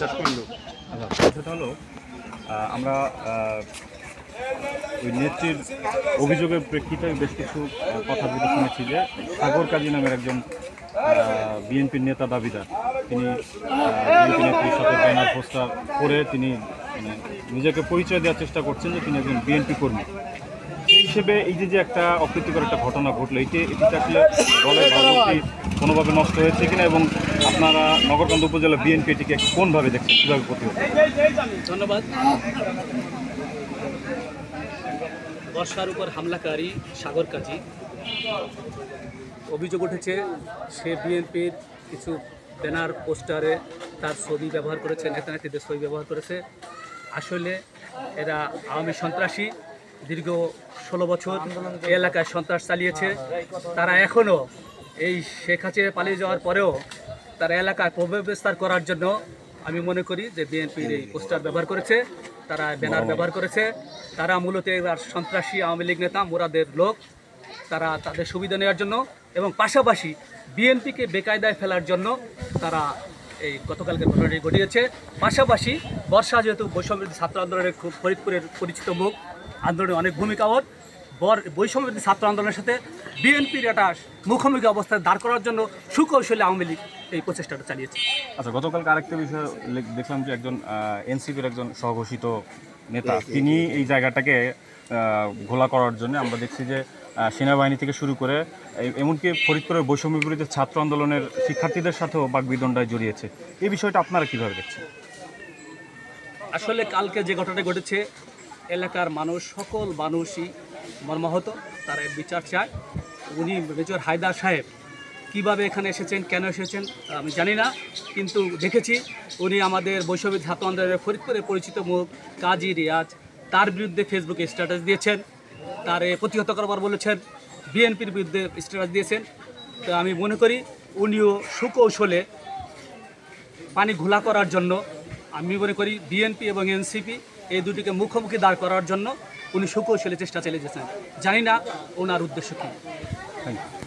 শেষ করল। আচ্ছা, সেটা হলো আমরা ওই নেত্রীর অভিযোগের প্রেক্ষিতে বেশ কিছু কথা যেটা শুনেছি যে সাগর কাজী নামের একজন বিএনপির নেতা দাবিদার, তিনি বিএনপি নেত্রীর সাথে ব্যানার পোস্টার করে তিনি মানে নিজেকে পরিচয় দেওয়ার চেষ্টা করছেন যে তিনি একজন বিএনপি কর্মী। সেই হিসেবে এই যে একটা অপ্রীতিকর একটা ঘটনা ঘটলো, এটিতে আসলে দলের ভাবমূর্তি কোনোভাবে নষ্ট হয়েছে কিনা এবং আপনারা নগরকান্দা উপজেলা বিএনপি এটিকে কোনভাবে দেখছেন, কীভাবে প্রতিহত? ধন্যবাদ। বর্ষার উপর হামলাকারী সাগর কাজী, অভিযোগ উঠেছে সে বিএনপির কিছু ব্যানার পোস্টারে তার ছবি ব্যবহার করেছে, নেতা নেত্রীদের ছবি ব্যবহার করেছে। আসলে এরা আওয়ামী সন্ত্রাসী, দীর্ঘ 16 বছর এই এলাকায় সন্ত্রাস চালিয়েছে। তারা এখনও এই শেখ হাসিনা পালিয়ে যাওয়ার পরেও তারা এলাকায় প্রভাব বিস্তার করার জন্য আমি মনে করি যে বিএনপির এই পোস্টার ব্যবহার করেছে, তারা ব্যানার ব্যবহার করেছে। তারা মূলত এবার সন্ত্রাসী আওয়ামী লীগ নেতা মুরাদের লোক, তারা তাদের সুবিধা নেওয়ার জন্য এবং পাশাপাশি বিএনপিকে বেকায়দায় ফেলার জন্য তারা এই গতকালকে ঘটনাটি ঘটিয়েছে। পাশাপাশি বর্ষা যেহেতু বৈষম্যবিরোধী ছাত্র আন্দোলনের খুব ফরিদপুরের পরিচিত মুখ, আন্দোলনের অনেক ভূমিকা ওর, বৈষম্যবিরোধী ছাত্র আন্দোলনের সাথে বিএনপির একটা মুখোমুখি অবস্থায় দাঁড় করার জন্য সুকৌশলে আওয়ামী লীগ এই প্রচেষ্টাটা চালিয়েছে। আচ্ছা, গতকালকে আরেকটা বিষয় দেখলাম যে একজন এনসিপির একজন স্বঘোষিত নেতা, তিনি এই জায়গাটাকে ঘোলা করার জন্য আমরা দেখছি যে সেনাবাহিনী থেকে শুরু করে এমনকি ফরিদপুরের বৈষম্য বিরোধী ছাত্র আন্দোলনের শিক্ষার্থীদের সাথেও বাগবিতণ্ডায় জড়িয়েছে। এই বিষয়টা আপনারা কীভাবে দেখছেন? আসলে কালকে যে ঘটনাটা ঘটেছে, এলাকার মানুষ, সকল মানুষই মর্মাহত, তারা বিচার চায়। উনি মেজর হায়দার সাহেব কীভাবে এখানে এসেছেন, কেন এসেছেন আমি জানি না, কিন্তু দেখেছি উনি আমাদের বৈষম্য ছাত্র আন্দোলনের ফরিদপুরের পরিচিত মুখ কাজী রিয়াজ, তার বিরুদ্ধে ফেসবুকে স্ট্যাটাস দিয়েছেন, তারে প্রতিহত করবার বলেছেন, বিএনপির বিরুদ্ধে স্ট্যাটাস দিয়েছেন। তো আমি মনে করি উনিও সুকৌশলে পানি ঘোলা করার জন্য, আমি মনে করি বিএনপি এবং এনসিপি এই দুটিকে মুখোমুখি দাঁড় করার জন্য উনি সুকৌশলে চেষ্টা চালিয়েছেন। জানি না ওনার উদ্দেশ্য কী। Thank you.